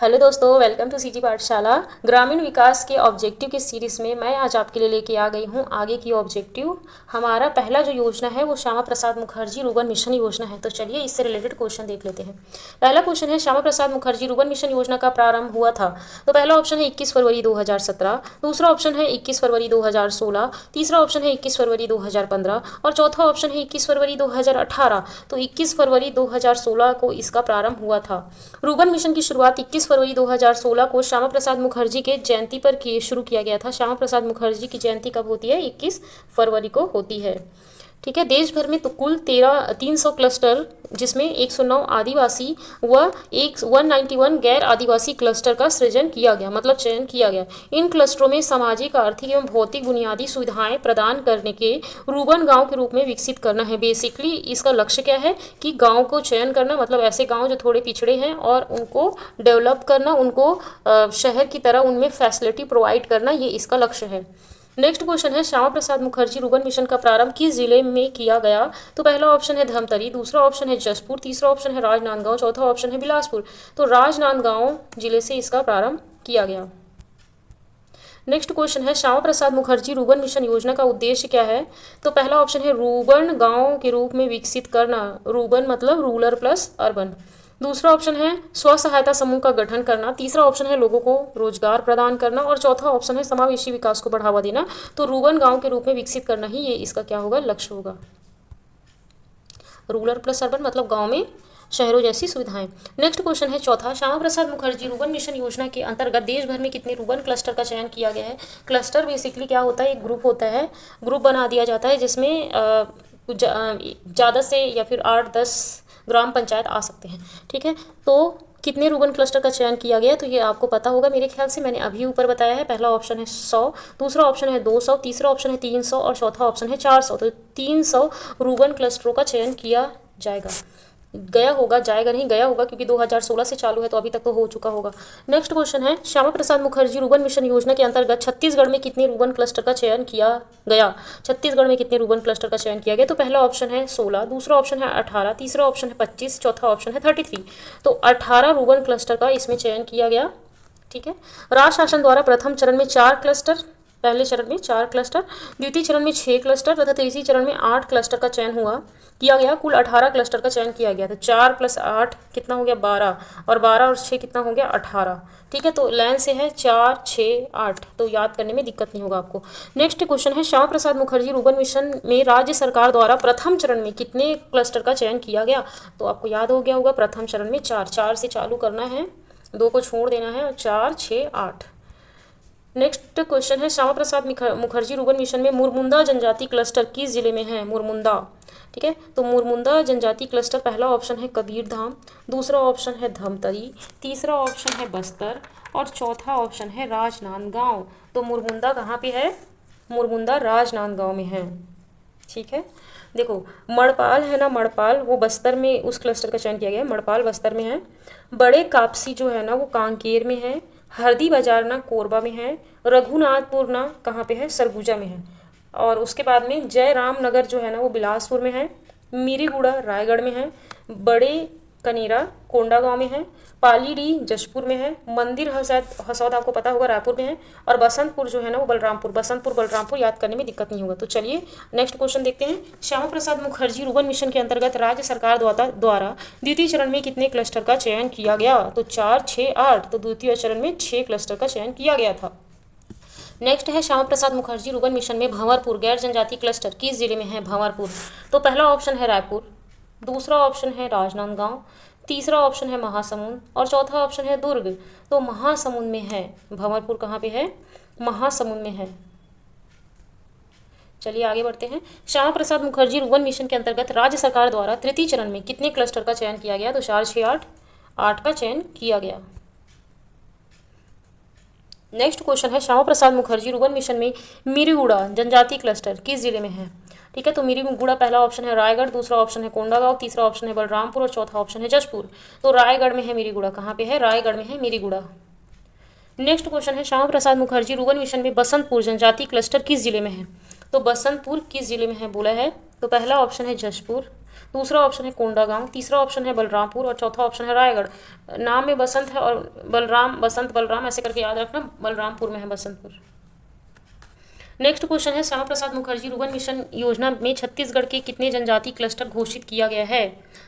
Hello दोस्तों, welcome to CG पाठशाला। ग्रामीण विकास के ऑब्जेक्टिव की सीरीज़ में मैं आज आपके लिए लेके आ गई हूँ आगे की ऑब्जेक्टिव। हमारा पहला जो योजना है वो श्यामा प्रसाद मुखर्जी रुर्बन मिशन योजना है। तो चलिए इससे रिलेटेड क्वेश्चन देख लेते हैं। पहला क्वेश्चन है, श्यामा प्रसाद मुखर्जी रुर्बन मिशन योजना का प्रारंभ हुआ था। तो पहला ऑप्शन है 21 फरवरी 2017, दूसरा ऑप्शन है 21 फरवरी 2016, तीसरा ऑप्शन है 21 फरवरी 2015 और चौथा ऑप्शन है 21 फरवरी 2018। तो 21 फरवरी 2016 को इसका प्रारंभ हुआ था। रुर्बन मिशन की शुरुआत 21 फरवरी 2016 को श्यामा प्रसाद मुखर्जी के जयंती पर शुरू किया गया था। श्यामा प्रसाद मुखर्जी की जयंती कब होती है? 21 फरवरी को होती है। ठीक है। देश भर में तो कुल 300 क्लस्टर, जिसमें 109 आदिवासी व 191 गैर आदिवासी क्लस्टर का सृजन किया गया, मतलब चयन किया गया। इन क्लस्टरों में सामाजिक, आर्थिक एवं भौतिक बुनियादी सुविधाएं प्रदान करने के रुर्बन गांव के रूप में विकसित करना है। बेसिकली इसका लक्ष्य क्या है कि गांव को चयन करना, मतलब ऐसे गांव जो थोड़े पिछड़े हैं और उनको डेवलप करना, उनको शहर की तरह उनमें फैसिलिटी प्रोवाइड करना, ये इसका लक्ष्य है। नेक्स्ट क्वेश्चन है, श्यामा प्रसाद मुखर्जी रुर्बन मिशन का प्रारंभ किस जिले में किया गया? तो पहला ऑप्शन है धमतरी, दूसरा ऑप्शन है जशपुर, तीसरा ऑप्शन है राजनांदगांव, चौथा ऑप्शन है बिलासपुर। तो राजनांदगांव जिले से इसका प्रारंभ किया गया। नेक्स्ट क्वेश्चन है, श्यामा प्रसाद मुखर्जी रुर्बन मिशन योजना का उद्देश्य क्या है? तो पहला ऑप्शन है रुर्बन गांव के रूप में विकसित करना, रुर्बन मतलब रूरल प्लस अर्बन। दूसरा ऑप्शन है स्व सहायता समूह का गठन करना, तीसरा ऑप्शन है लोगों को रोजगार प्रदान करना और चौथा ऑप्शन है समावेशी विकास को बढ़ावा देना। तो रुर्बन गांव के रूप में विकसित करना ही ये इसका क्या होगा? लक्ष्य होगा। रूरल प्लस अर्बन मतलब गांव में शहरों जैसी सुविधाएं। नेक्स्ट क्वेश्चन है चौथा, श्यामा प्रसाद मुखर्जी रुर्बन मिशन योजना के अंतर्गत देश भर में कितने रुर्बन क्लस्टर का चयन किया गया है? क्लस्टर बेसिकली क्या होता है? एक ग्रुप होता है, ग्रुप बना दिया जाता है जिसमें ज़्यादा से या फिर 8-10 ग्राम पंचायत आ सकते हैं। ठीक है। तो कितने रुर्बन क्लस्टर का चयन किया गया? तो ये आपको पता होगा मेरे ख्याल से, मैंने अभी ऊपर बताया है। पहला ऑप्शन है 100, दूसरा ऑप्शन है 200, तीसरा ऑप्शन है 300 और चौथा ऑप्शन है 400। तो 300 रुर्बन क्लस्टरों का चयन किया जाएगा, गया होगा, जाएगा नहीं, गया होगा, क्योंकि 2016 से चालू है तो अभी तक तो हो चुका होगा। नेक्स्ट क्वेश्चन है, श्यामा प्रसाद मुखर्जी रुर्बन मिशन योजना के अंतर्गत छत्तीसगढ़ में कितने रुर्बन क्लस्टर का चयन किया गया? छत्तीसगढ़ में कितने रुर्बन क्लस्टर का चयन किया गया? तो पहला ऑप्शन है 16, दूसरा ऑप्शन है 18, तीसरा ऑप्शन है 25, चौथा ऑप्शन है 33। तो 18 रुर्बन क्लस्टर का इसमें चयन किया गया। ठीक है। राज्य शासन द्वारा प्रथम चरण में 4 क्लस्टर, पहले चरण में 4 क्लस्टर, द्वितीय चरण में 6 क्लस्टर तथा तीसरी चरण में 8 क्लस्टर का चयन किया गया। कुल 18 क्लस्टर का चयन किया गया। तो 4 + 8 कितना हो गया? 12 और 12 और 6 कितना हो गया? 18। ठीक है। तो लाइन से है 4, 6, 8, तो याद करने में दिक्कत नहीं होगा आपको। नेक्स्ट क्वेश्चन है, श्यामा प्रसाद मुखर्जी रुर्बन मिशन में राज्य सरकार द्वारा प्रथम चरण में कितने क्लस्टर का चयन किया गया? तो आपको याद हो गया होगा, प्रथम चरण में 4 से चालू करना है, 2 को छोड़ देना है, और 4, 6, 8। नेक्स्ट क्वेश्चन है, श्यामा प्रसाद मुखर्जी रुर्बन मिशन में मुरमुंदा जनजाति क्लस्टर किस जिले में है? मुरमुंदा। ठीक है। तो मुरमुंदा जनजाति क्लस्टर, पहला ऑप्शन है कबीरधाम, दूसरा ऑप्शन है धमतरी, तीसरा ऑप्शन है बस्तर और चौथा ऑप्शन है राजनांदगांव। तो मुरमुंदा कहाँ पे है? मुरमुंदा राजनांदगांव में है। ठीक है। देखो मड़पाल है ना, मड़पाल वो बस्तर में, उस क्लस्टर का चयन किया गया है। मड़पाल बस्तर में है। बड़े कापसी जो है ना वो कांकेर में है। हरदी बाजार ना कोरबा में है। रघुनाथपुर ना कहाँ पे है? सरगुजा में है। और उसके बाद में जयराम नगर जो है ना वो बिलासपुर में है। मीरीगुड़ा रायगढ़ में है। बड़े कनेरा कोंडागांव में है। पालीडी जशपुर में है। मंदिर हसौद आपको पता होगा रायपुर में है। और बसंतपुर जो है ना वो बलरामपुर, बलरामपुर याद करने में दिक्कत नहीं होगा। तो चलिए नेक्स्ट क्वेश्चन देखते हैं। श्यामा प्रसाद मुखर्जी रुर्बन मिशन के अंतर्गत राज्य सरकार द्वारा द्वितीय चरण में कितने क्लस्टर का चयन किया गया? तो 4, 6, 8। तो द्वितीय चरण में 6 क्लस्टर का चयन किया गया था। नेक्स्ट है, श्यामा प्रसाद मुखर्जी रुर्बन मिशन में भंवरपुर गैर जनजाति क्लस्टर किस जिले में है? भंवरपुर। तो पहला ऑप्शन है रायपुर, दूसरा ऑप्शन है राजनांदगांव, तीसरा ऑप्शन है महासमुंद और चौथा ऑप्शन है दुर्ग। तो महासमुंद में है। भंवरपुर कहाँ पे है? महासमुंद में है। चलिए आगे बढ़ते हैं। श्यामा प्रसाद मुखर्जी रुर्बन मिशन के अंतर्गत राज्य सरकार द्वारा तृतीय चरण में कितने क्लस्टर का चयन किया गया? तो 4, 6, 8 का चयन किया गया। नेक्स्ट क्वेश्चन है, श्यामा प्रसाद मुखर्जी रुर्बन मिशन में मीरीगुड़ा जनजाति क्लस्टर किस जिले में है? ठीक है। तो मीरीगुड़ा पहला ऑप्शन है रायगढ़, दूसरा ऑप्शन है कोंडागांव, तीसरा ऑप्शन है बलरामपुर और चौथा ऑप्शन है जशपुर। तो रायगढ़ में है मीरीगुड़ा। कहाँ पे है? रायगढ़ में है मीरीगुड़ा। नेक्स्ट क्वेश्चन है, श्यामा प्रसाद मुखर्जी रुर्बन मिशन में बसंतपुर जनजाति क्लस्टर किस जिले में है? तो बसंतपुर किस जिले में है बोला है? तो पहला ऑप्शन है जशपुर, दूसरा ऑप्शन है कोंडागांव, तीसरा ऑप्शन है बलरामपुर और चौथा ऑप्शन है रायगढ़। नाम में बसंत है और बलराम, बसंत बलराम ऐसे करके याद रखना, बलरामपुर में है बसंतपुर। नेक्स्ट क्वेश्चन है श्यामा प्रसाद मुखर्जी रुर्बन मिशन योजना में छत्तीसगढ़ के कितने जनजाति क्लस्टर घोषित किया गया है?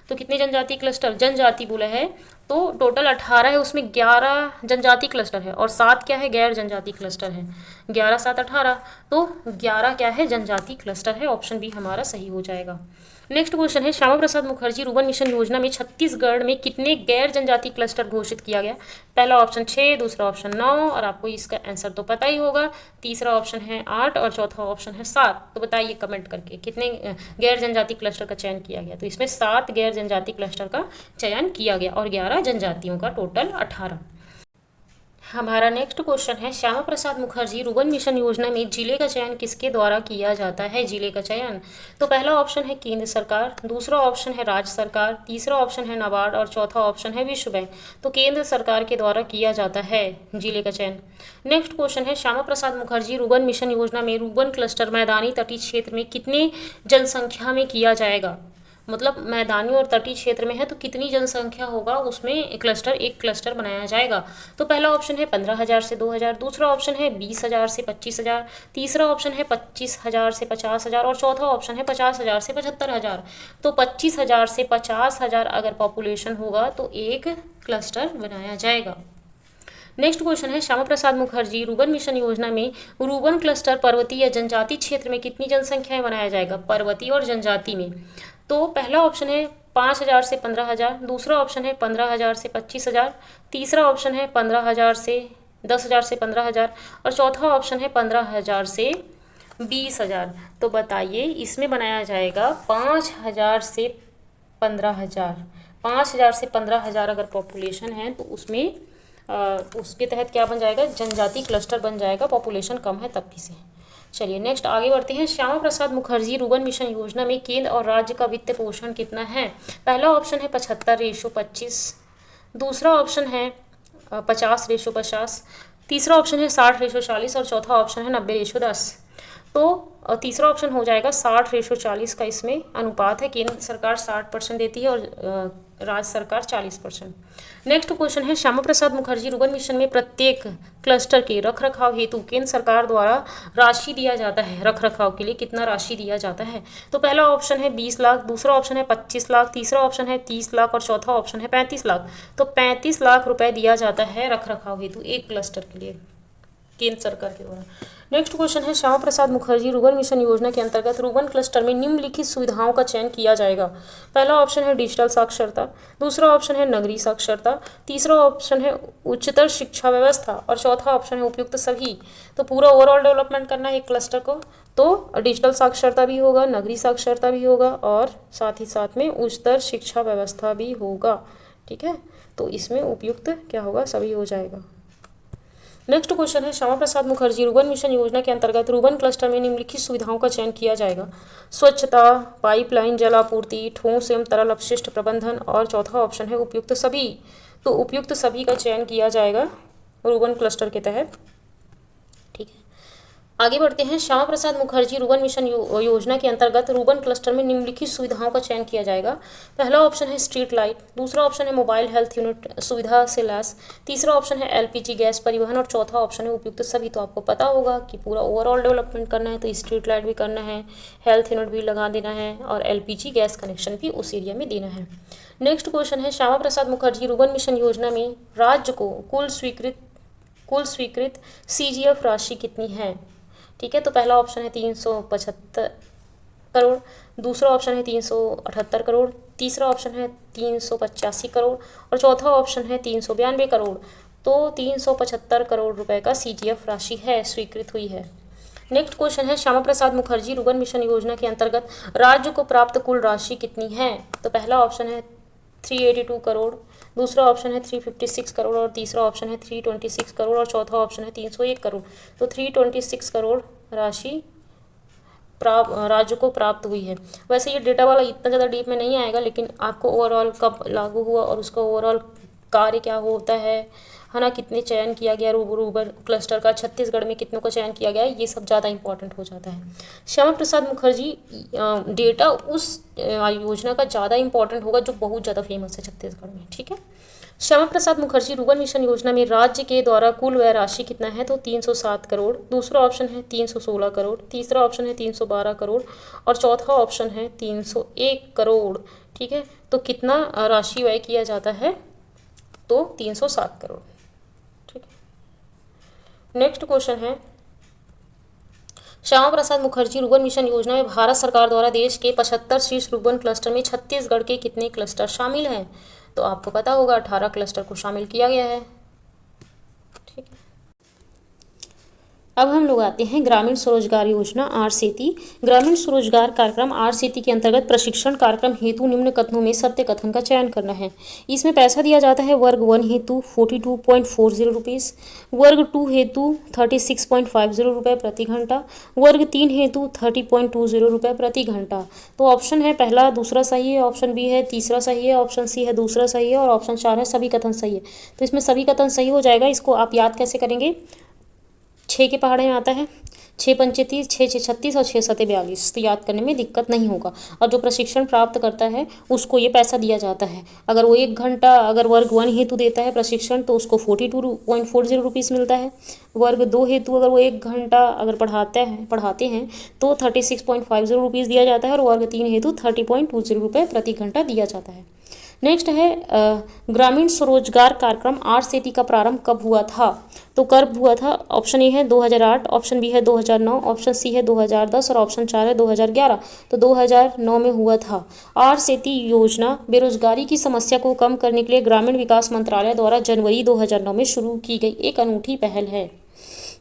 तो कितने जनजाति क्लस्टर, जनजाति बोला है तो टोटल 18 है, उसमें 11 जनजाति क्लस्टर है और 7 क्या है, गैर जनजाति क्लस्टर है। 11 7 18, तो 11 क्या है, जनजाति क्लस्टर है। ऑप्शन बी हमारा सही हो जाएगा। नेक्स्ट क्वेश्चन है श्यामा प्रसाद मुखर्जी रुर्बन मिशन योजना में छत्तीसगढ़ में कितने गैर जनजाति क्लस्टर घोषित किया गया? पहला ऑप्शन 6, दूसरा ऑप्शन 9 और आपको इसका आंसर तो पता ही होगा, तीसरा ऑप्शन है 8 और चौथा ऑप्शन है 7। तो बताइए कमेंट करके कितने गैर जनजाति क्लस्टर का चयन किया गया? तो इसमें 7 गैर जनजाति क्लस्टर का चयन किया गया और 11 जनजातियों का टोटल 18। हमारा नेक्स्ट क्वेश्चन है श्यामा प्रसाद मुखर्जी रुर्बन मिशन योजना में जिले का चयन किसके द्वारा किया जाता है? जिले का चयन तो पहला ऑप्शन है केंद्र सरकार, दूसरा ऑप्शन है राज्य सरकार, तीसरा ऑप्शन है नाबार्ड और चौथा ऑप्शन है विश्व बैंक। तो केंद्र सरकार के द्वारा किया जाता है जिले का चयन। नेक्स्ट क्वेश्चन है श्यामा प्रसाद मुखर्जी रुर्बन मिशन योजना में रुर्बन क्लस्टर मैदानी तटीय क्षेत्र में कितने जनसंख्या में किया जाएगा? मतलब मैदानी और तटीय क्षेत्र में है तो कितनी जनसंख्या होगा उसमें एक क्लस्टर बनाया जाएगा। तो पहला ऑप्शन है 15,000 से 2,000, दूसरा ऑप्शन है 20,000 से 25,000, तीसरा ऑप्शन है 25,000 से 50,000 और चौथा ऑप्शन है 50,000 से 75,000। तो 25,000 से 50,000 अगर पॉपुलेशन होगा तो एक क्लस्टर बनाया जाएगा। नेक्स्ट क्वेश्चन है श्यामा प्रसाद मुखर्जी रुर्बन मिशन योजना में रुर्बन क्लस्टर पर्वतीय या जनजाति क्षेत्र में कितनी जनसंख्या बनाया जाएगा? पर्वतीय और जनजाति में तो पहला ऑप्शन है 5,000 से 15,000, दूसरा ऑप्शन है 15,000 से 25,000, तीसरा ऑप्शन है 15,000 से 10,000 से 15,000 और चौथा ऑप्शन है 15,000 से 20,000। तो बताइए इसमें बनाया जाएगा 5,000 से 15,000। 5,000 से 15,000 अगर पॉपुलेशन है तो उसमें उसके तहत क्या बन जाएगा, जनजाति क्लस्टर बन जाएगा, पॉपुलेशन कम है तब भी से। चलिए नेक्स्ट आगे बढ़ते हैं। श्यामा प्रसाद मुखर्जी रुर्बन मिशन योजना में केंद्र और राज्य का वित्त पोषण कितना है? पहला ऑप्शन है 75:25, दूसरा ऑप्शन है 50:50, तीसरा ऑप्शन है 60:40 और चौथा ऑप्शन है 90:10। तो तीसरा ऑप्शन हो जाएगा 60:40 का इसमें अनुपात है। केंद्र सरकार 60% देती है और राज्य सरकार 40%। नेक्स्ट क्वेश्चन है श्यामा प्रसाद मुखर्जी रुर्बन मिशन में प्रत्येक क्लस्टर के रखरखाव हेतु केंद्र सरकार द्वारा राशि दिया जाता है, रखरखाव के लिए कितना राशि दिया जाता है? तो पहला ऑप्शन है 20 लाख, दूसरा ऑप्शन है 25 लाख, तीसरा ऑप्शन है 30 लाख और चौथा ऑप्शन है 35 लाख। तो 35 लाख रुपए दिया जाता है रखरखाव हेतु एक क्लस्टर के लिए केंद्र सरकार के द्वारा। नेक्स्ट क्वेश्चन है श्यामा प्रसाद मुखर्जी रुर्बन मिशन योजना के अंतर्गत रुर्बन क्लस्टर में निम्नलिखित सुविधाओं का चयन किया जाएगा। पहला ऑप्शन है डिजिटल साक्षरता, दूसरा ऑप्शन है नगरीय साक्षरता, तीसरा ऑप्शन है उच्चतर शिक्षा व्यवस्था और चौथा ऑप्शन है उपयुक्त सभी। तो पूरा ओवरऑल डेवलपमेंट करना है एक क्लस्टर को, तो डिजिटल साक्षरता भी होगा, नगरीय साक्षरता भी होगा और साथ ही साथ में उच्चतर शिक्षा व्यवस्था भी होगा। ठीक है, तो इसमें उपयुक्त क्या होगा, सभी हो जाएगा। नेक्स्ट क्वेश्चन है श्यामा प्रसाद मुखर्जी रुर्बन मिशन योजना के अंतर्गत रुर्बन क्लस्टर में निम्नलिखित सुविधाओं का चयन किया जाएगा। स्वच्छता, पाइपलाइन जल आपूर्ति, ठोस एवं तरल अपशिष्ट प्रबंधन और चौथा ऑप्शन है उपयुक्त सभी। तो उपयुक्त सभी का चयन किया जाएगा रुर्बन क्लस्टर के तहत। ठीक है, आगे बढ़ते हैं। श्यामा प्रसाद मुखर्जी रुर्बन मिशन योजना के अंतर्गत रुर्बन क्लस्टर में निम्नलिखित सुविधाओं का चयन किया जाएगा। पहला ऑप्शन है स्ट्रीट लाइट, दूसरा ऑप्शन है मोबाइल हेल्थ यूनिट सुविधा से लैस, तीसरा ऑप्शन है एलपीजी गैस परिवहन और चौथा ऑप्शन है उपयुक्त सभी। तो आपको पता होगा कि पूरा ओवरऑल डेवलपमेंट करना है तो स्ट्रीट लाइट भी करना है, हेल्थ यूनिट भी लगा देना है और एलपीजी गैस कनेक्शन भी उस एरिया में देना है। नेक्स्ट क्वेश्चन है श्यामा प्रसाद मुखर्जी रुर्बन मिशन योजना में राज्य को कुल स्वीकृत CGF राशि कितनी है? ठीक है, तो पहला ऑप्शन है 375 करोड़, दूसरा ऑप्शन है 378 करोड़, तीसरा ऑप्शन है 385 करोड़ और चौथा ऑप्शन है 392 करोड़। तो 375 करोड़ रुपए का CGF राशि है, स्वीकृत हुई है। नेक्स्ट क्वेश्चन है श्यामा प्रसाद मुखर्जी रुर्बन मिशन योजना के अंतर्गत राज्य को प्राप्त कुल राशि कितनी है? तो पहला ऑप्शन है 382 करोड़, दूसरा ऑप्शन है 356 करोड़ और तीसरा ऑप्शन है 326 करोड़ और चौथा ऑप्शन है 301 करोड़। तो 326 करोड़ राशि राज्य को प्राप्त हुई है। वैसे ये डेटा वाला इतना ज़्यादा डीप में नहीं आएगा, लेकिन आपको ओवरऑल कब लागू हुआ और उसका ओवरऑल कार्य क्या होता है ना, कितने चयन किया गया रूरल क्लस्टर का, छत्तीसगढ़ में कितनों का चयन किया गया है, ये सब ज़्यादा इंपॉर्टेंट हो जाता है। श्यामा प्रसाद मुखर्जी डेटा उस योजना का ज़्यादा इंपॉर्टेंट होगा जो बहुत ज़्यादा फेमस है छत्तीसगढ़ में, ठीक है। श्यामा प्रसाद मुखर्जी रुर्बन मिशन योजना में राज्य के द्वारा कुल व्यय राशि कितना है, तो 307 करोड़। दूसरा ऑप्शन है 316 करोड़, तीसरा ऑप्शन है 312 करोड़ और चौथा ऑप्शन है 301 करोड़, ठीक है। तो कितना राशि व्यय किया जाता है, तो 307 करोड़, ठीक है। नेक्स्ट क्वेश्चन है, श्यामा प्रसाद मुखर्जी रुर्बन मिशन योजना में भारत सरकार द्वारा देश के 75 शीर्ष रुर्बन क्लस्टर में छत्तीसगढ़ के कितने क्लस्टर शामिल हैं, तो आपको पता होगा 18 क्लस्टर को शामिल किया गया है, ठीक है। अब हम लोग आते हैं ग्रामीण स्वरोजगार योजना आर सेती। ग्रामीण स्वरोजगार कार्यक्रम आर सेती के अंतर्गत प्रशिक्षण कार्यक्रम हेतु निम्न कथनों में सत्य कथन का चयन करना है। इसमें पैसा दिया जाता है वर्ग 1 हेतु 42.40 रुपीज़, वर्ग 2 हेतु 36.50 रुपये प्रति घंटा, वर्ग 3 हेतु 30.20 रुपये प्रति घंटा। तो ऑप्शन है पहला दूसरा सही है, ऑप्शन बी है तीसरा सही है, ऑप्शन सी है दूसरा सही है और ऑप्शन 4 है सभी कथन सही है। तो इसमें सभी कथन सही हो जाएगा। इसको आप याद कैसे करेंगे, 6 के पहाड़े में आता है, 6 पंचे 30, 6 6 36 और 6 सते 42, तो याद करने में दिक्कत नहीं होगा। और जो प्रशिक्षण प्राप्त करता है उसको ये पैसा दिया जाता है। अगर वो 1 घंटा अगर वर्ग 1 हेतु देता है प्रशिक्षण तो उसको 42.40 रुपीज़ मिलता है। वर्ग 2 हेतु अगर वो 1 घंटा अगर पढ़ाते हैं तो 36.50 रुपीज़ दिया जाता है और वर्ग 3 हेतु 30.20 रुपये प्रति घंटा दिया जाता है। नेक्स्ट है ग्रामीण स्वरोजगार कार्यक्रम आर सेती का प्रारंभ कब हुआ था, तो कब हुआ था, ऑप्शन ए है 2008, ऑप्शन बी है 2009, ऑप्शन सी है 2010 और ऑप्शन 4 है 2011। तो 2009 में हुआ था। आर सेती योजना बेरोजगारी की समस्या को कम करने के लिए ग्रामीण विकास मंत्रालय द्वारा जनवरी 2009 में शुरू की गई एक अनूठी पहल है।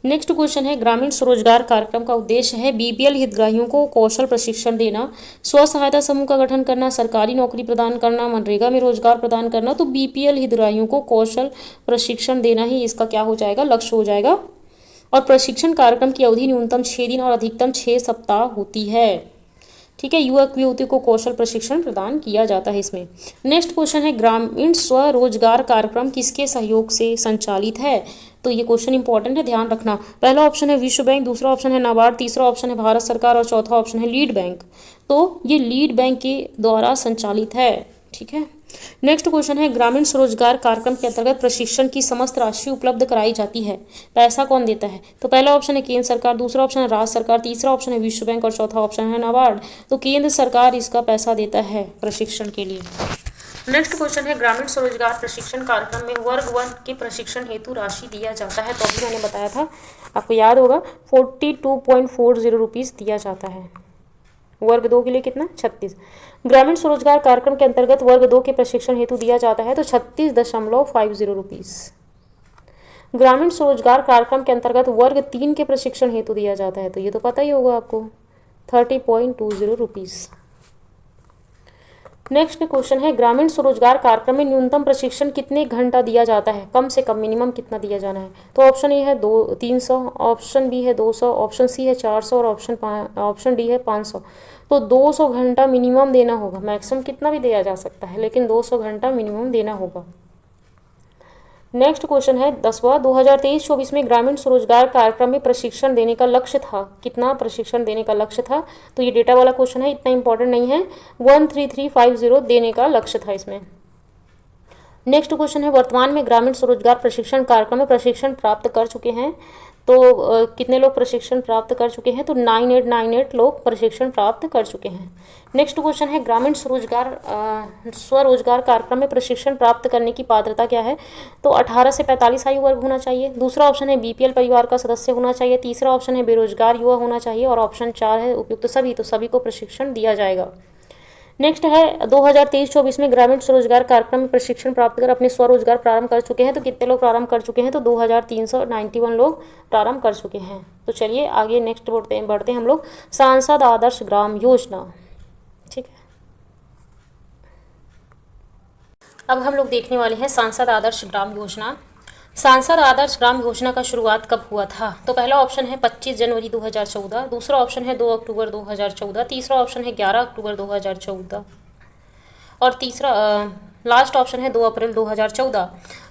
नेक्स्ट क्वेश्चन है, ग्रामीण स्वरोजगार कार्यक्रम का उद्देश्य है बीपीएल हितग्राहियों को कौशल प्रशिक्षण देना, स्व सहायता समूह का गठन करना, सरकारी नौकरी प्रदान करना, मनरेगा में रोजगार प्रदान करना। तो बीपीएल हितग्राहियों को कौशल प्रशिक्षण देना ही इसका क्या हो जाएगा, लक्ष्य हो जाएगा। और प्रशिक्षण कार्यक्रम की अवधि न्यूनतम 6 दिन और अधिकतम 6 सप्ताह होती है, ठीक है। युवक युवती को कौशल प्रशिक्षण प्रदान किया जाता है इसमें। नेक्स्ट क्वेश्चन है, ग्रामीण स्वरोजगार कार्यक्रम किसके सहयोग से संचालित है, तो ये क्वेश्चन इंपॉर्टेंट है, ध्यान रखना। पहला ऑप्शन है विश्व बैंक, दूसरा ऑप्शन है नाबार्ड, तीसरा ऑप्शन है भारत सरकार और चौथा ऑप्शन है लीड बैंक। तो ये लीड बैंक के द्वारा संचालित है, ठीक है। नेक्स्ट क्वेश्चन है, ग्रामीण स्वरोजगार कार्यक्रम के अंतर्गत प्रशिक्षण की समस्त राशि उपलब्ध कराई जाती है, पैसा कौन देता है, तो पहला ऑप्शन है केंद्र सरकार, दूसरा ऑप्शन है राज्य सरकार, तीसरा ऑप्शन है विश्व बैंक और चौथा ऑप्शन है नाबार्ड। तो केंद्र सरकार इसका पैसा देता है प्रशिक्षण के लिए। नेक्स्ट क्वेश्चन है, ग्रामीण स्वरोजगार प्रशिक्षण कार्यक्रम में वर्ग 1 के प्रशिक्षण हेतु राशि दिया जाता है, तो अभी मैंने बताया था, आपको याद होगा 42.40 रुपीज़ दिया जाता है। वर्ग 2 के लिए कितना, 36। ग्रामीण स्वरोजगार कार्यक्रम के अंतर्गत वर्ग 2 के प्रशिक्षण हेतु दिया जाता है तो 36.50 रुपीज़। ग्रामीण स्वरोजगार कार्यक्रम के अंतर्गत वर्ग 3 के प्रशिक्षण हेतु दिया जाता है, तो ये तो पता ही होगा आपको, 30.20 रुपीज़। नेक्स्ट क्वेश्चन है, ग्रामीण स्वरोजगार कार्यक्रम में न्यूनतम प्रशिक्षण कितने घंटा दिया जाता है, कम से कम मिनिमम कितना दिया जाना है, तो ऑप्शन ए है 300, ऑप्शन बी है 200, ऑप्शन सी है 400 और ऑप्शन डी है 500। तो 200 घंटा मिनिमम देना होगा, मैक्सिमम कितना भी दिया जा सकता है लेकिन 200 घंटा मिनिमम देना होगा। नेक्स्ट क्वेश्चन है 10वां, 2023-24 में ग्रामीण स्वरोजगार कार्यक्रम में प्रशिक्षण देने का लक्ष्य था, कितना प्रशिक्षण देने का लक्ष्य था, तो ये डेटा वाला क्वेश्चन है, इतना इंपॉर्टेंट नहीं है, 13350 देने का लक्ष्य था इसमें। नेक्स्ट क्वेश्चन है, वर्तमान में ग्रामीण स्वरोजगार प्रशिक्षण कार्यक्रम में प्रशिक्षण प्राप्त कर चुके हैं, तो कितने लोग प्रशिक्षण प्राप्त कर चुके हैं, तो 9898 लोग प्रशिक्षण प्राप्त कर चुके हैं। नेक्स्ट क्वेश्चन है, ग्रामीण स्वरोजगार कार्यक्रम में प्रशिक्षण प्राप्त करने की पात्रता क्या है, तो 18 से 45 आयु वर्ग होना चाहिए। दूसरा ऑप्शन है बीपीएल परिवार का सदस्य होना चाहिए, तीसरा ऑप्शन है बेरोजगार युवा होना चाहिए और ऑप्शन 4 है उपयुक्त सभी, तो सभी को प्रशिक्षण दिया जाएगा। नेक्स्ट है 2023-24 में ग्रामीण स्वरोजगार कार्यक्रम में प्रशिक्षण प्राप्त कर अपने स्वरोजगार प्रारंभ कर चुके हैं, तो कितने लोग प्रारंभ कर चुके हैं, तो 2391 लोग प्रारंभ कर चुके हैं। तो चलिए आगे नेक्स्ट बढ़ते हैं हम लोग, सांसद आदर्श ग्राम योजना, ठीक है। अब हम लोग देखने वाले हैं सांसद आदर्श ग्राम योजना। सांसद आदर्श ग्राम योजना का शुरुआत कब हुआ था, तो पहला ऑप्शन है 25 जनवरी 2014, दूसरा ऑप्शन है 2 अक्टूबर 2014, तीसरा ऑप्शन है 11 अक्टूबर 2014 और लास्ट ऑप्शन है 2 अप्रैल 2014।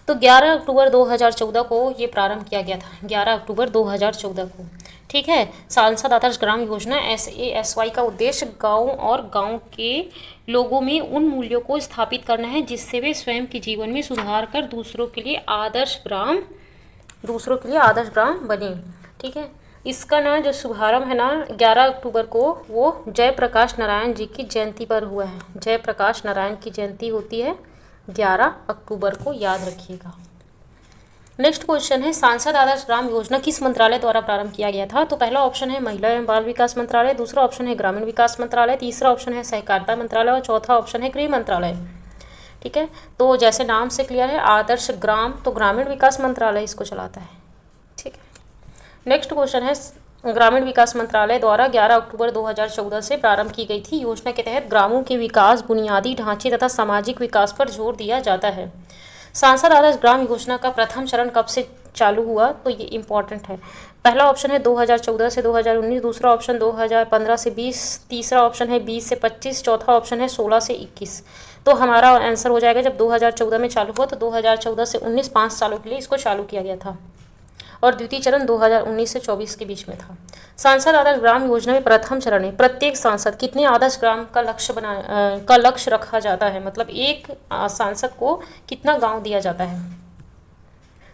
तो 11 अक्टूबर 2014 को ये प्रारंभ किया गया था, 11 अक्टूबर 2014 को। ठीक है। सांसद आदर्श ग्राम योजना SASY का उद्देश्य गाँव और गाँव के लोगों में उन मूल्यों को स्थापित करना है जिससे वे स्वयं के जीवन में सुधार कर दूसरों के लिए आदर्श ग्राम बने। ठीक है। इसका ना जो शुभारंभ है ना 11 अक्टूबर को वो जयप्रकाश नारायण जी की जयंती पर हुआ है। जयप्रकाश नारायण की जयंती होती है 11 अक्टूबर को, याद रखिएगा। नेक्स्ट क्वेश्चन है सांसद आदर्श ग्राम योजना किस मंत्रालय द्वारा प्रारंभ किया गया था? तो पहला ऑप्शन है महिला एवं बाल विकास मंत्रालय, दूसरा ऑप्शन है ग्रामीण विकास मंत्रालय, तीसरा ऑप्शन है सहकारिता मंत्रालय और चौथा ऑप्शन है गृह मंत्रालय। ठीक है। तो जैसे नाम से क्लियर है आदर्श ग्राम, तो ग्रामीण विकास मंत्रालय इसको चलाता है। ठीक है। नेक्स्ट क्वेश्चन है ग्रामीण विकास मंत्रालय द्वारा 11 अक्टूबर 2014 से प्रारंभ की गई थी योजना के तहत ग्रामों के विकास, बुनियादी ढांचे तथा सामाजिक विकास पर जोर दिया जाता है। सांसद आदर्श ग्राम योजना का प्रथम चरण कब से चालू हुआ? तो ये इंपॉर्टेंट है। पहला ऑप्शन है 2014 से 2019, दूसरा ऑप्शन 2015 से 20, तीसरा ऑप्शन है 20 से 25, चौथा ऑप्शन है 16 से 21। तो हमारा आंसर हो जाएगा जब 2014 में चालू हुआ तो 2014 से 19, 5 सालों के लिए इसको चालू किया गया था और द्वितीय चरण 2019 से 24 के बीच में था। सांसद आदर्श ग्राम योजना में प्रथम चरण में प्रत्येक सांसद कितने आदर्श ग्राम का लक्ष्य रखा जाता है, मतलब एक सांसद को कितना गांव दिया जाता है?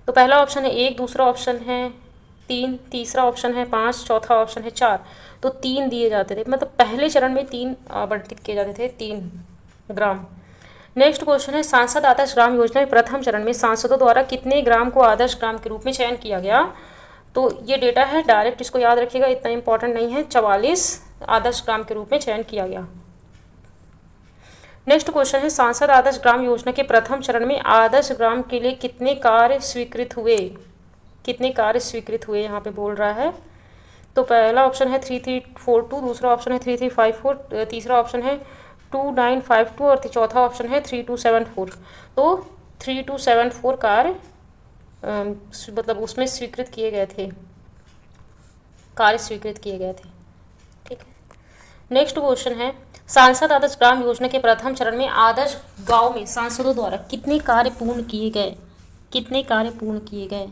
तो पहला ऑप्शन है 1, दूसरा ऑप्शन है 3, तीसरा ऑप्शन है 5, चौथा ऑप्शन है 4। तो 3 दिए जाते थे, मतलब पहले चरण में 3 आवंटित किए जाते थे, 3 ग्राम। नेक्स्ट क्वेश्चन है सांसद आदर्श ग्राम योजना में प्रथम चरण में सांसदों द्वारा कितने ग्राम को आदर्श ग्राम के रूप में चयन किया गया? तो ये डेटा है डायरेक्ट, इसको याद रखिएगा, इतना इंपॉर्टेंट नहीं है। 44 आदर्श ग्राम के रूप में चयन किया गया। नेक्स्ट क्वेश्चन है सांसद आदर्श ग्राम योजना के प्रथम चरण में आदर्श ग्राम के लिए कितने कार्य स्वीकृत हुए? कितने कार्य स्वीकृत हुए यहाँ पे बोल रहा है। तो पहला ऑप्शन है 3342, दूसरा ऑप्शन है 3354, तीसरा ऑप्शन है 2952 और चौथा ऑप्शन है 3274। तो 3274 कार्य मतलब उसमें स्वीकृत किए गए थे, कार्य स्वीकृत किए गए थे। ठीक है। नेक्स्ट क्वेश्चन है सांसद आदर्श ग्राम योजना के प्रथम चरण में आदर्श गांव में सांसदों द्वारा कितने कार्य पूर्ण किए गए? कितने कार्य पूर्ण किए गए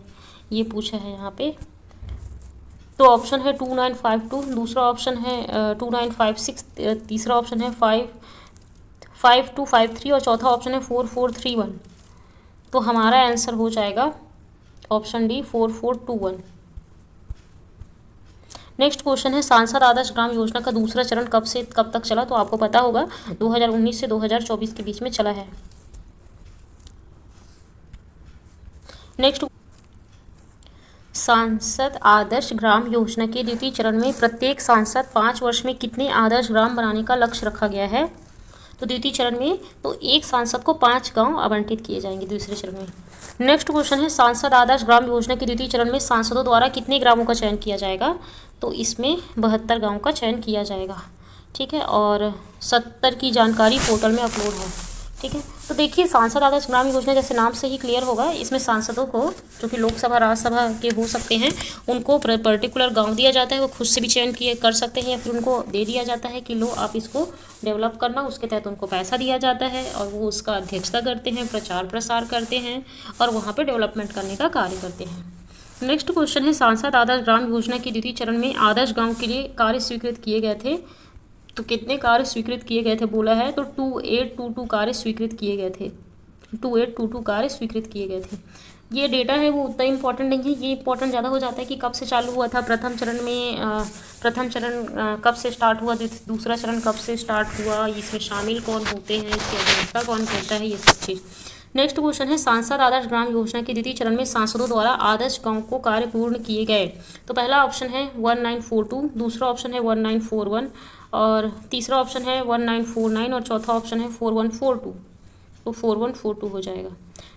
ये पूछा है यहाँ पे। तो ऑप्शन है 2952, दूसरा ऑप्शन है 2956, तीसरा ऑप्शन है 5253 और चौथा ऑप्शन है 4431। तो हमारा आंसर हो जाएगा ऑप्शन डी 4421। नेक्स्ट क्वेश्चन है सांसद आदर्श ग्राम योजना का दूसरा चरण कब से कब तक चला? तो आपको पता होगा 2019 से 2024 के बीच में चला है। नेक्स्ट सांसद आदर्श ग्राम योजना के द्वितीय चरण में प्रत्येक सांसद 5 वर्ष में कितने आदर्श ग्राम बनाने का लक्ष्य रखा गया है? तो द्वितीय चरण में तो एक सांसद को 5 गांव आवंटित किए जाएंगे दूसरे चरण में। नेक्स्ट क्वेश्चन है सांसद आदर्श ग्राम योजना के द्वितीय चरण में सांसदों द्वारा कितने ग्रामों का चयन किया जाएगा? तो इसमें 72 गाँव का चयन किया जाएगा। ठीक है। और 70 की जानकारी पोर्टल में अपलोड है। ठीक है। तो देखिए सांसद आदर्श ग्राम योजना जैसे नाम से ही क्लियर होगा, इसमें सांसदों को जो कि लोकसभा राज्यसभा के हो सकते हैं उनको पर्टिकुलर गांव दिया जाता है, वो खुद से भी चयन किए कर सकते हैं या फिर उनको दे दिया जाता है कि लो आप इसको डेवलप करना, उसके तहत उनको पैसा दिया जाता है और वो उसका अध्यक्षता करते हैं, प्रचार प्रसार करते हैं और वहाँ पर डेवलपमेंट करने का कार्य करते हैं। नेक्स्ट क्वेश्चन है सांसद आदर्श ग्राम योजना के द्वितीय चरण में आदर्श गाँव के लिए कार्य स्वीकृत किए गए थे। तो कितने कार्य स्वीकृत किए गए थे बोला है, तो 2822 कार्य स्वीकृत किए गए थे। 2822 कार्य स्वीकृत किए गए थे। ये डेटा है वो उतना इंपॉर्टेंट नहीं है, ये इंपॉर्टेंट ज़्यादा हो जाता है कि कब से चालू हुआ था प्रथम चरण में, प्रथम चरण कब से स्टार्ट हुआ, दूसरा चरण कब से स्टार्ट हुआ, इसमें शामिल कौन होते हैं, इसकी अध्यक्षता कौन करता है, ये सब चीज़। नेक्स्ट क्वेश्चन है सांसद आदर्श ग्राम योजना के द्वितीय चरण में सांसदों द्वारा आदर्श गाँव को कार्य पूर्ण किए गए। तो पहला ऑप्शन है 1942, दूसरा ऑप्शन है 1941 और तीसरा ऑप्शन है 1949 और चौथा ऑप्शन है 4142। तो 4142 हो जाएगा।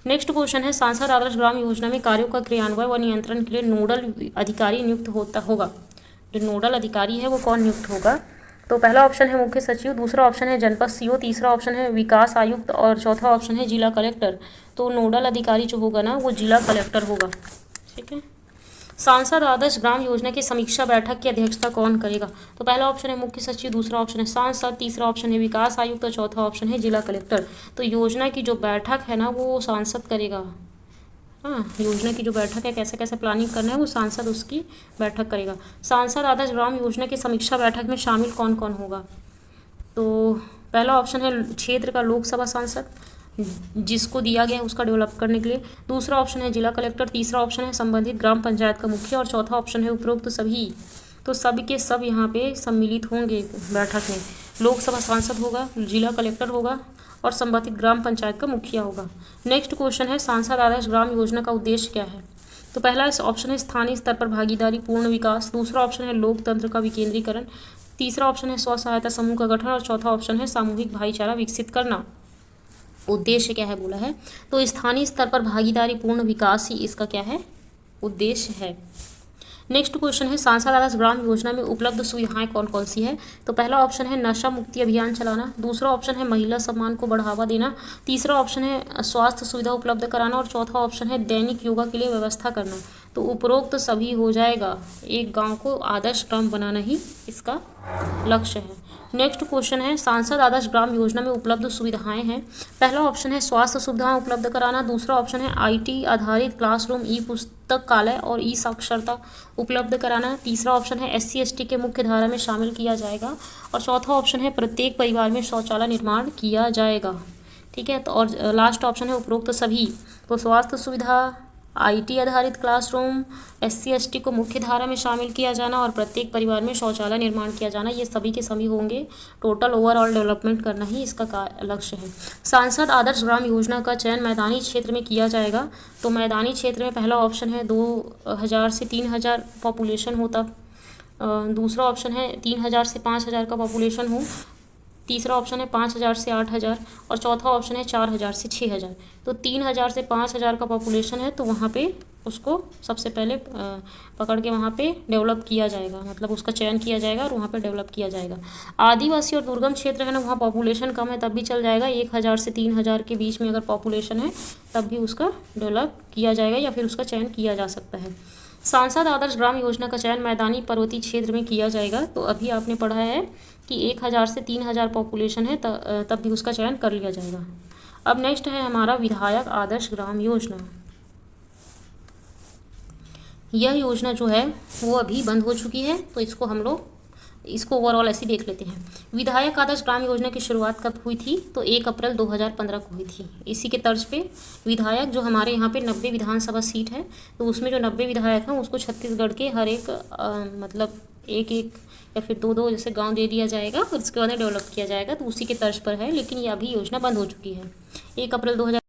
नेक्स्ट क्वेश्चन है सांसद आदर्श ग्राम योजना में कार्यों का क्रियान्वयन व नियंत्रण के लिए नोडल अधिकारी नियुक्त होगा। जो नोडल अधिकारी है वो कौन नियुक्त होगा? तो पहला ऑप्शन है मुख्य सचिव, दूसरा ऑप्शन है जनपद सीओ, तीसरा ऑप्शन है विकास आयुक्त और चौथा ऑप्शन है जिला कलेक्टर। तो नोडल अधिकारी जो होगा ना वो जिला कलेक्टर होगा। ठीक है। सांसद आदर्श ग्राम योजना की समीक्षा बैठक की अध्यक्षता कौन करेगा? तो पहला ऑप्शन है मुख्य सचिव, दूसरा ऑप्शन है सांसद, तीसरा ऑप्शन है विकास आयुक्त और चौथा ऑप्शन है जिला कलेक्टर। तो योजना की जो बैठक है ना वो सांसद करेगा। हाँ, योजना की जो बैठक है, कैसे कैसे प्लानिंग करना है, वो सांसद उसकी बैठक करेगा। सांसद आदर्श ग्राम योजना की समीक्षा बैठक में शामिल कौन कौन होगा? तो पहला ऑप्शन है क्षेत्र का लोकसभा सांसद जिसको दिया गया है उसका डेवलप करने के लिए, दूसरा ऑप्शन है जिला कलेक्टर, तीसरा ऑप्शन है संबंधित ग्राम पंचायत का मुखिया और चौथा ऑप्शन है उपरोक्त सभी। तो सब के सब यहाँ पे सम्मिलित होंगे बैठक में। लोकसभा सांसद होगा, जिला कलेक्टर होगा और संबंधित ग्राम पंचायत का मुखिया होगा। नेक्स्ट क्वेश्चन है सांसद आदर्श ग्राम योजना का उद्देश्य क्या है? तो पहला ऑप्शन है स्थानीय स्तर पर भागीदारी पूर्ण विकास, दूसरा ऑप्शन है लोकतंत्र का विकेंद्रीकरण, तीसरा ऑप्शन है स्व सहायता समूह का गठन और चौथा ऑप्शन है सामूहिक भाईचारा विकसित करना। उद्देश्य क्या है बोला है, तो स्थानीय स्तर पर भागीदारी पूर्ण विकास ही इसका क्या है, उद्देश्य है। नेक्स्ट क्वेश्चन है सांसद आदर्श ग्राम योजना में उपलब्ध सुविधाएं कौन कौन सी है? तो पहला ऑप्शन है नशा मुक्ति अभियान चलाना, दूसरा ऑप्शन है महिला सम्मान को बढ़ावा देना, तीसरा ऑप्शन है स्वास्थ्य सुविधा उपलब्ध कराना और चौथा ऑप्शन है दैनिक योगा के लिए व्यवस्था करना। तो उपरोक्त सभी हो जाएगा। एक गांव को आदर्श ग्राम बनाना ही इसका लक्ष्य है। नेक्स्ट क्वेश्चन है सांसद आदर्श ग्राम योजना में उपलब्ध सुविधाएं हैं। पहला ऑप्शन है स्वास्थ्य सुविधाएं उपलब्ध कराना, दूसरा ऑप्शन है IT आधारित क्लासरूम, ई पुस्तकालय और ई साक्षरता उपलब्ध कराना, तीसरा ऑप्शन है SC ST के मुख्य धारा में शामिल किया जाएगा और चौथा ऑप्शन है प्रत्येक परिवार में शौचालय निर्माण किया जाएगा। ठीक है, तो और लास्ट ऑप्शन है उपरोक्त सभी। तो स्वास्थ्य सुविधा, IT आधारित क्लासरूम, SC ST को मुख्य धारा में शामिल किया जाना और प्रत्येक परिवार में शौचालय निर्माण किया जाना, ये सभी के सभी होंगे। टोटल ओवरऑल डेवलपमेंट करना ही इसका लक्ष्य है। सांसद आदर्श ग्राम योजना का चयन मैदानी क्षेत्र में किया जाएगा। तो मैदानी क्षेत्र में पहला ऑप्शन है 2000 से 3000 पॉपुलेशन होता, दूसरा ऑप्शन है 3000 से 5000 का पॉपुलेशन हो, तीसरा ऑप्शन है 5000 से 8000 और चौथा ऑप्शन है 4000 से 6000। तो 3000 से 5000 का पॉपुलेशन है तो वहाँ पे उसको सबसे पहले पकड़ के वहाँ पे डेवलप किया जाएगा, मतलब उसका चयन किया जाएगा और वहाँ पे डेवलप किया जाएगा। आदिवासी और दुर्गम क्षेत्र है ना, वहाँ पॉपुलेशन कम है तब भी चल जाएगा। 1000 से 3000 के बीच में अगर पॉपुलेशन है तब भी उसका डेवलप किया जाएगा या फिर उसका चयन किया जा सकता है। सांसद आदर्श ग्राम योजना का चयन मैदानी पर्वतीय क्षेत्र में किया जाएगा। तो अभी आपने पढ़ा है कि 1000 से 3000 पॉपुलेशन है तब भी उसका चयन कर लिया जाएगा। अब नेक्स्ट है हमारा विधायक आदर्श ग्राम योजना। यह योजना जो है वो अभी बंद हो चुकी है, तो इसको ओवरऑल ऐसे देख लेते हैं। विधायक आदर्श ग्राम योजना की शुरुआत कब हुई थी? तो 1 अप्रैल 2015 को हुई थी। इसी के तर्ज पे विधायक जो हमारे यहाँ पे 90 विधानसभा सीट है, तो उसमें जो 90 विधायक हैं उसको छत्तीसगढ़ के हर एक मतलब एक या फिर 2 जैसे गांव दे दिया जाएगा और उसके बाद डेवलप किया जाएगा। तो उसी के तर्ज पर है, लेकिन ये अभी योजना बंद हो चुकी है। 1 अप्रैल